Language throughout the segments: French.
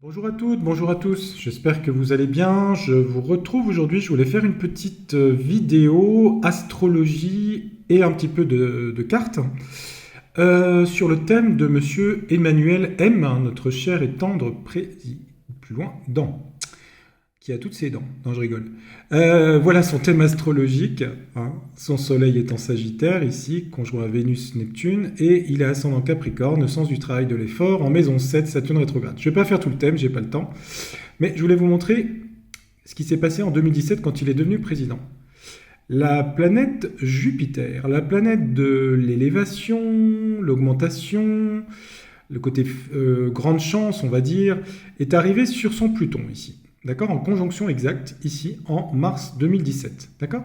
Bonjour à toutes, bonjour à tous, j'espère que vous allez bien. Je vous retrouve aujourd'hui, je voulais faire une petite vidéo astrologie et un petit peu de cartes sur le thème de Monsieur Emmanuel M, notre cher et tendre président, plus loin, dent, qui a toutes ses dents. Non, je rigole. Voilà son thème astrologique, hein. Son soleil est en Sagittaire, ici, conjoint à Vénus-Neptune, et il est ascendant Capricorne, sens du travail de l'effort, en maison 7, Saturne rétrograde. Je ne vais pas faire tout le thème, j'ai pas le temps, mais je voulais vous montrer ce qui s'est passé en 2017 quand il est devenu président. La planète Jupiter, la planète de l'élévation, l'augmentation, le côté grande chance, on va dire, est arrivée sur son Pluton ici. D'accord? En conjonction exacte, ici, en mars 2017. D'accord?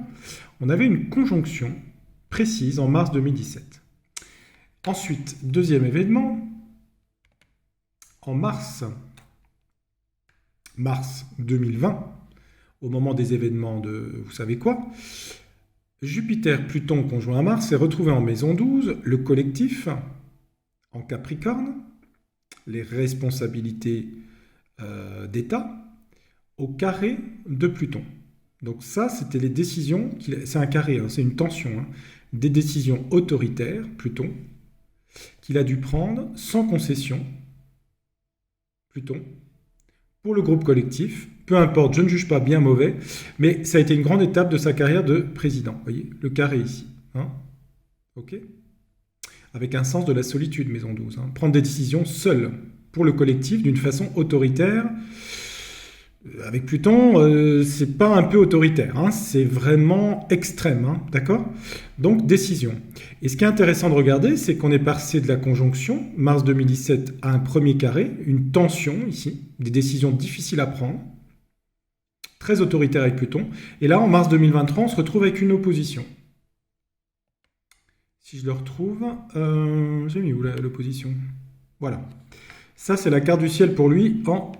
On avait une conjonction précise en mars 2017. Ensuite, deuxième événement, en mars 2020, au moment des événements de vous savez quoi, Jupiter-Pluton conjoint à Mars est retrouvé en maison 12, le collectif, en Capricorne, les responsabilités d'État, au carré de Pluton. Donc ça, c'était les décisions, c'est un carré, hein, c'est une tension, hein, des décisions autoritaires, Pluton, qu'il a dû prendre sans concession, Pluton, pour le groupe collectif. Peu importe, je ne juge pas bien mauvais, mais ça a été une grande étape de sa carrière de président. Vous voyez, le carré ici. Hein, ok, avec un sens de la solitude, maison 12. Hein, prendre des décisions seul, pour le collectif, d'une façon autoritaire. Avec Pluton, c'est pas un peu autoritaire, hein, c'est vraiment extrême, hein, d'accord? Donc, décision. Et ce qui est intéressant de regarder, c'est qu'on est passé de la conjonction, mars 2017, à un premier carré, une tension ici, des décisions difficiles à prendre, très autoritaire avec Pluton. Et là, en mars 2023, on se retrouve avec une opposition. Si je le retrouve, j'ai mis où l'opposition? Voilà. Ça, c'est la carte du ciel pour lui en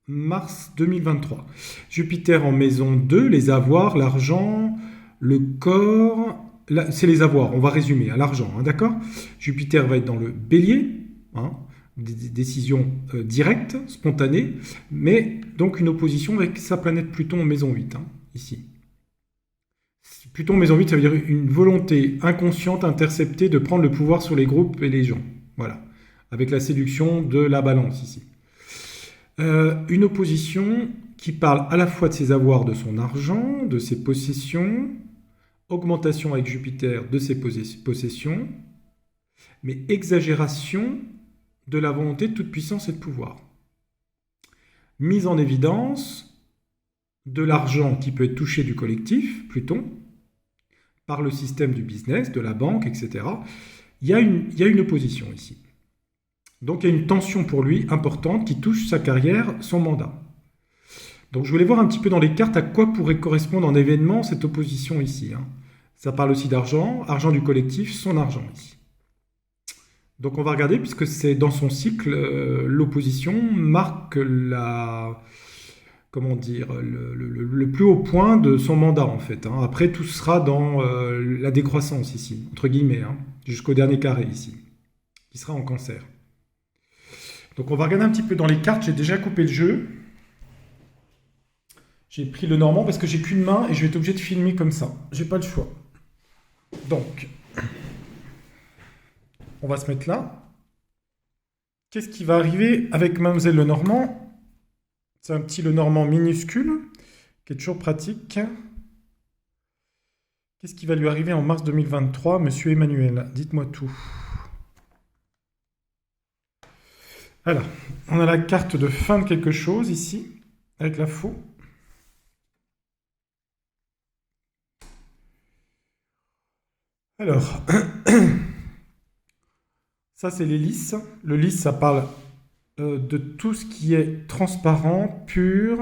mars 2023. Jupiter en maison 2, les avoirs, l'argent, le corps, c'est les avoirs, on va résumer, à l'argent, hein, d'accord? Jupiter va être dans le bélier, hein, des décisions directes, spontanées, mais donc une opposition avec sa planète Pluton en maison 8, hein, ici. Pluton maison 8, ça veut dire une volonté inconsciente, interceptée de prendre le pouvoir sur les groupes et les gens. Voilà, avec la séduction de la balance ici. Une opposition qui parle à la fois de ses avoirs, de son argent, de ses possessions, augmentation avec Jupiter de ses possessions, mais exagération de la volonté de toute puissance et de pouvoir. Mise en évidence de l'argent qui peut être touché du collectif, Pluton, par le système du business, de la banque, etc. Il y a une opposition ici. Donc il y a une tension pour lui importante qui touche sa carrière, son mandat. Donc je voulais voir un petit peu dans les cartes à quoi pourrait correspondre en événement cette opposition ici. Hein. Ça parle aussi d'argent, argent du collectif, son argent ici. Donc on va regarder, puisque c'est dans son cycle, l'opposition marque comment dire, le plus haut point de son mandat en fait. Hein. Après tout sera dans la décroissance ici, entre guillemets, hein, jusqu'au dernier carré ici, qui sera en Cancer. Donc on va regarder un petit peu dans les cartes, j'ai déjà coupé le jeu. J'ai pris le normand parce que j'ai qu'une main et je vais être obligé de filmer comme ça. J'ai pas le choix. Donc, on va se mettre là. Qu'est-ce qui va arriver avec Mademoiselle Lenormand? C'est un petit Lenormand minuscule, qui est toujours pratique. Qu'est-ce qui va lui arriver en mars 2023, Monsieur Emmanuel? Dites-moi tout. Alors, on a la carte de fin de quelque chose ici, avec la faux. Alors, ça c'est les lys. Le lys, ça parle de tout ce qui est transparent, pur.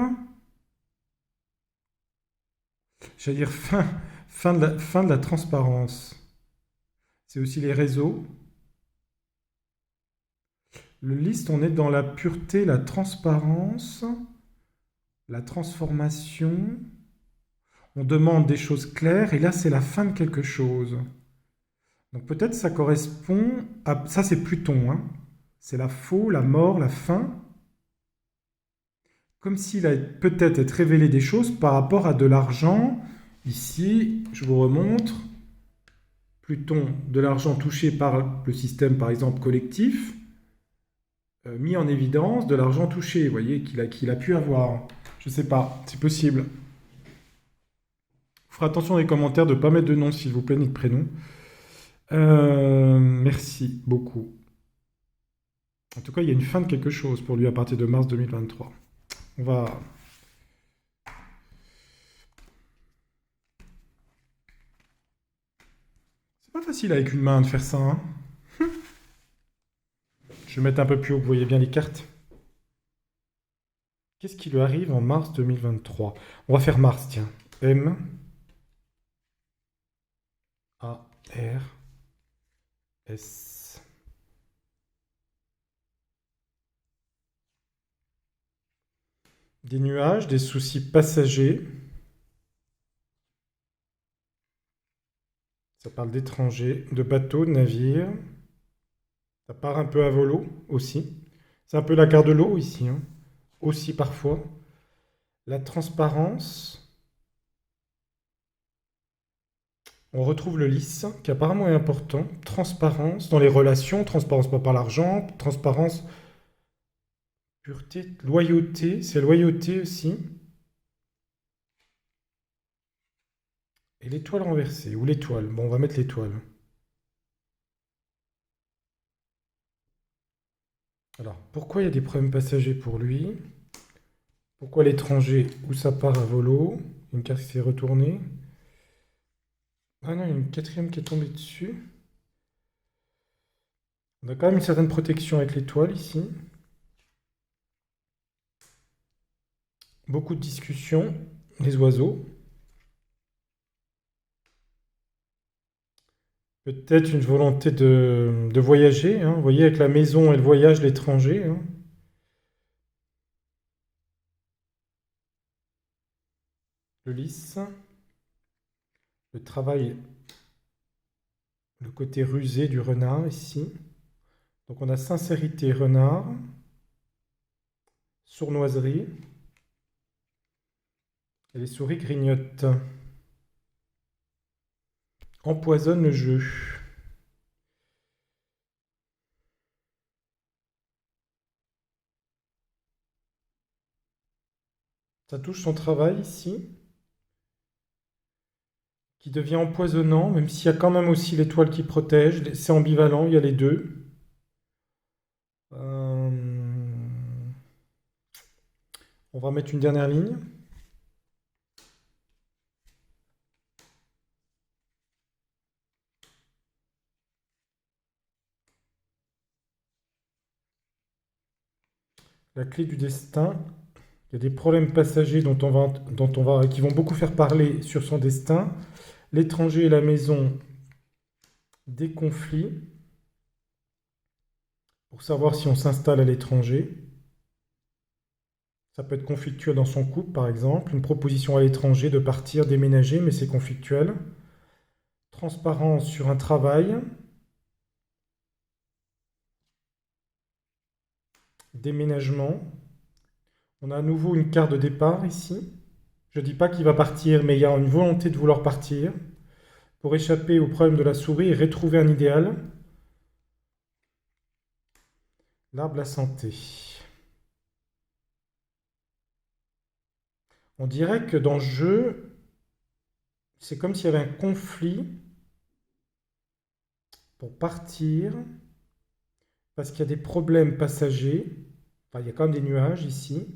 J'allais dire fin de la transparence. C'est aussi les réseaux. Le lys, on est dans la pureté, la transparence, la transformation. On demande des choses claires et là c'est la fin de quelque chose. Donc peut-être ça correspond à... Ça c'est Pluton, hein. C'est la faux, la mort, la fin. comme s'il a peut-être être révélé des choses par rapport à de l'argent. Ici, je vous remontre. Pluton, de l'argent touché par le système, par exemple, collectif, mis en évidence, de l'argent touché, vous voyez, qu'il a pu avoir. Je ne sais pas, c'est possible. Vous ferez attention dans les commentaires de ne pas mettre de nom, s'il vous plaît, ni de prénom. Merci beaucoup. En tout cas, il y a une fin de quelque chose pour lui à partir de mars 2023. On va... C'est pas facile avec une main de faire ça, hein. Je vais mettre un peu plus haut, vous voyez bien les cartes. Qu'est-ce qui lui arrive en mars 2023? On va faire Mars, tiens. M, A, R, S. Des nuages, des soucis passagers. Ça parle d'étrangers, de bateaux, de navires. Ça part un peu à volo aussi. C'est un peu la carte de l'eau ici, hein. Aussi parfois. La transparence. On retrouve le lys, qui apparemment est important. Transparence dans les relations, transparence pas par l'argent, transparence, pureté, loyauté, c'est loyauté aussi. Et l'étoile renversée, ou l'étoile. Bon, on va mettre l'étoile. Alors, pourquoi il y a des problèmes passagers pour lui? Pourquoi l'étranger, où ça part à volo? Une carte qui s'est retournée. Ah non, il y a une quatrième qui est tombée dessus. On a quand même une certaine protection avec l'étoile ici. Beaucoup de discussions. Les oiseaux. Peut-être une volonté de voyager, hein. Vous voyez, avec la maison et le voyage, l'étranger, hein. Le lys. Le travail, le côté rusé du renard ici. Donc on a sincérité, renard. Sournoiserie. Et les souris grignotent. Empoisonne le jeu. Ça touche son travail ici, qui devient empoisonnant, même s'il y a quand même aussi l'étoile qui protège. C'est ambivalent, il y a les deux. On va mettre une dernière ligne. La clé du destin. Il y a des problèmes passagers qui vont beaucoup faire parler sur son destin. L'étranger et la maison, des conflits. Pour savoir si on s'installe à l'étranger. Ça peut être conflictuel dans son couple, par exemple. Une proposition à l'étranger de partir, déménager, mais c'est conflictuel. Transparence sur un travail. Déménagement. On a à nouveau une carte de départ ici. Je ne dis pas qu'il va partir, mais il y a une volonté de vouloir partir pour échapper au problème de la souris et retrouver un idéal. L'arbre, la santé. On dirait que dans le jeu, c'est comme s'il y avait un conflit pour partir, parce qu'il y a des problèmes passagers. Enfin, il y a quand même des nuages ici.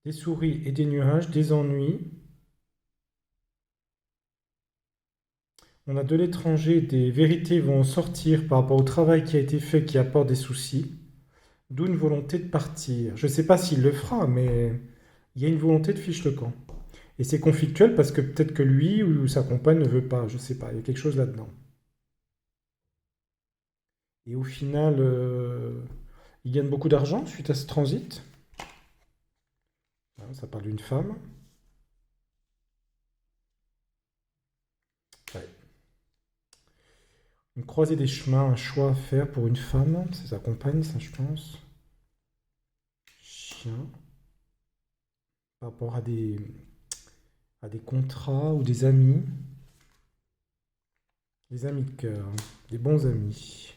Des souris et des nuages, des ennuis. On a de l'étranger, des vérités vont sortir par rapport au travail qui a été fait qui apporte des soucis. D'où une volonté de partir. Je ne sais pas s'il le fera, mais il y a une volonté de fiche le camp. Et c'est conflictuel parce que peut-être que lui ou sa compagne ne veut pas, je ne sais pas, il y a quelque chose là-dedans. Et au final, il gagne beaucoup d'argent suite à ce transit. Ça parle d'une femme. Ouais. Une croisée des chemins, un choix à faire pour une femme. C'est sa compagne, ça, je pense. chien, par rapport à des contrats ou des amis de cœur, des bons amis.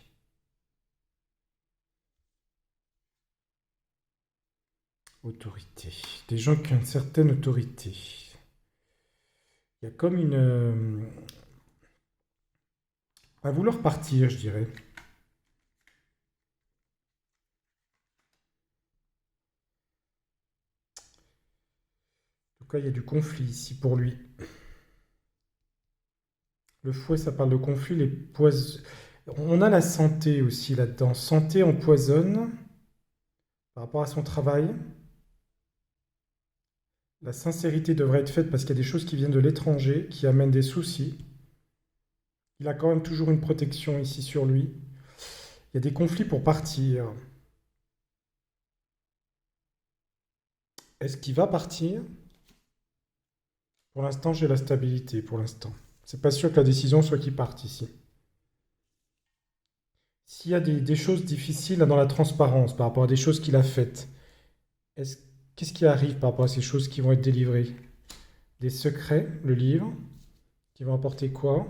Autorité, des gens qui ont une certaine autorité. Il y a comme à vouloir partir, je dirais. En tout cas, il y a du conflit ici pour lui. Le fouet, ça parle de conflit, les poisons. On a la santé aussi là-dedans. Santé empoisonne par rapport à son travail. La sincérité devrait être faite parce qu'il y a des choses qui viennent de l'étranger, qui amènent des soucis. Il a quand même toujours une protection ici sur lui. Il y a des conflits pour partir. Est-ce qu'il va partir? Pour l'instant, j'ai la stabilité, pour l'instant. C'est pas sûr que la décision soit qu'il parte ici. S'il y a des choses difficiles là, dans la transparence par rapport à des choses qu'il a faites, est-ce, qu'est-ce qui arrive par rapport à ces choses qui vont être délivrées? Des secrets, le livre, qui va apporter quoi?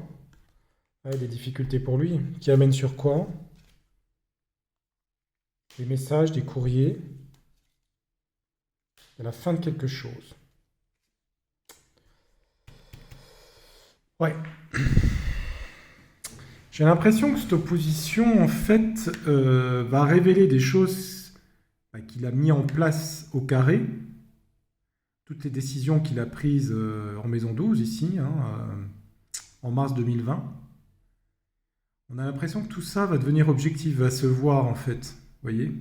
Ouais, des difficultés pour lui, qui amènent sur quoi? Des messages, des courriers, à la fin de quelque chose. Ouais. J'ai l'impression que cette opposition, en fait, va révéler des choses qu'il a mis en place au carré, toutes les décisions qu'il a prises en Maison 12, ici, hein, en mars 2020. On a l'impression que tout ça va devenir objectif, va se voir, en fait. Vous voyez?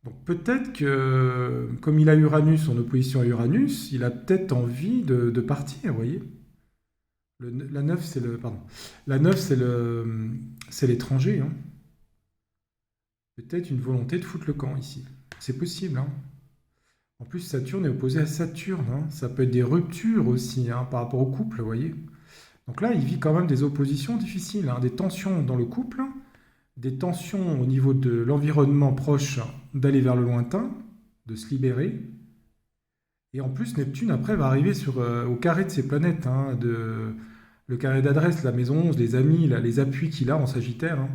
Donc peut-être que, comme il a Uranus en opposition à Uranus, il a peut-être envie de partir, vous voyez? La 9, c'est le. Pardon. La 9, c'est l'étranger, hein. Peut-être une volonté de foutre le camp ici. C'est possible, hein. En plus, Saturne est opposé à Saturne, hein. Ça peut être des ruptures aussi, hein, par rapport au couple, vous voyez. Donc là, il vit quand même des oppositions difficiles, hein, des tensions dans le couple, des tensions au niveau de l'environnement proche, d'aller vers le lointain, de se libérer. Et en plus, Neptune, après, va arriver au carré de ses planètes, hein, le carré d'adresse, la maison 11, les amis, là, les appuis qu'il a en Sagittaire, hein.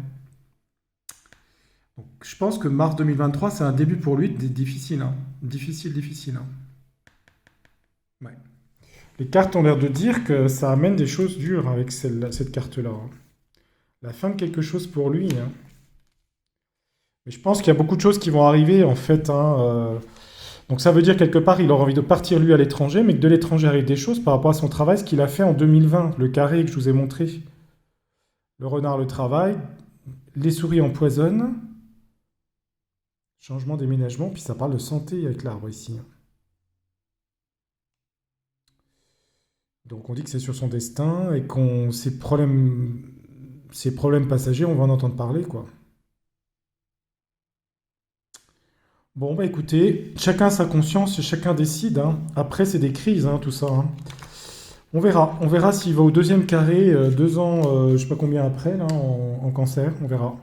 Donc, je pense que mars 2023, c'est un début pour lui difficile, hein. Difficile, hein. Ouais. Les cartes ont l'air de dire que ça amène des choses dures avec cette carte-là, hein. La fin de quelque chose pour lui, hein. Mais je pense qu'il y a beaucoup de choses qui vont arriver, en fait, hein. Donc ça veut dire quelque part il aura envie de partir lui à l'étranger, mais que de l'étranger arrive des choses par rapport à son travail, ce qu'il a fait en 2020, le carré que je vous ai montré. Le renard le travail, les souris empoisonnent, changement d'éménagement, puis ça parle de santé avec l'arbre ici. Donc on dit que c'est sur son destin et qu'on ses problèmes passagers, on va en entendre parler, quoi. Bon, bah écoutez, chacun sa conscience et chacun décide, hein. Après, c'est des crises, hein, tout ça, hein. On verra s'il va au deuxième carré, 2 ans, je sais pas combien après, là, en cancer, on verra.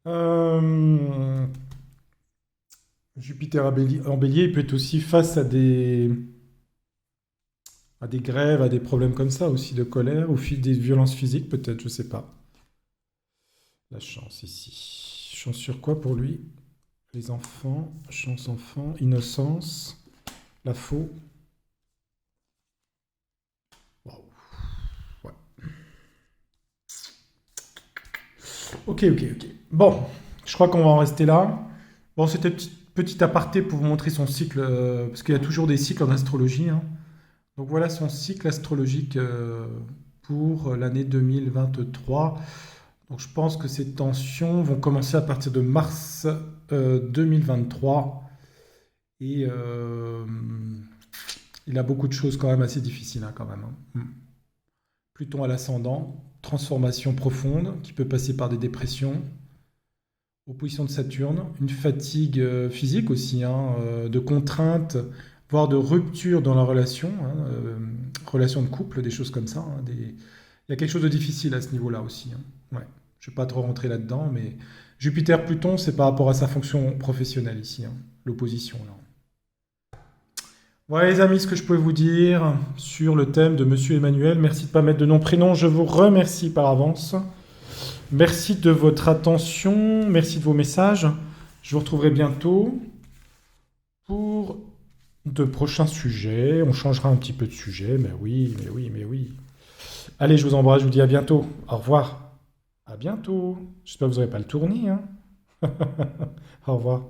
Euh, Jupiter en bélier, il peut être aussi face à des grèves, à des problèmes comme ça, aussi de colère, ou des violences physiques, peut-être, je sais pas. La chance ici. Chance sur quoi pour lui? Les enfants, chance enfant, innocence, la faux. Waouh. Ouais. Ok. Bon, je crois qu'on va en rester là. Bon, c'était petit aparté pour vous montrer son cycle, parce qu'il y a toujours des cycles en astrologie, hein. Donc voilà son cycle astrologique pour l'année 2023. Donc je pense que ces tensions vont commencer à partir de mars 2023. Et il a beaucoup de choses quand même assez difficiles, hein, quand même, hein. Pluton à l'ascendant, transformation profonde qui peut passer par des dépressions, opposition de Saturne, une fatigue physique aussi, hein, de contraintes, voire de rupture dans la relation, hein, relation de couple, des choses comme ça, hein, il y a quelque chose de difficile à ce niveau-là aussi, hein. Ouais. Je ne vais pas trop rentrer là-dedans, mais Jupiter-Pluton, c'est par rapport à sa fonction professionnelle ici, hein. l'opposition, là. Voilà les amis, ce que je peux vous dire sur le thème de Monsieur Emmanuel. Merci de ne pas mettre de nom, prénom. Je vous remercie par avance. Merci de votre attention. Merci de vos messages. Je vous retrouverai bientôt pour de prochains sujets. On changera un petit peu de sujet. Mais oui, mais oui, mais oui. Allez, je vous embrasse. Je vous dis à bientôt. Au revoir. À bientôt. J'espère que vous n'aurez pas le tournis, hein. Au revoir.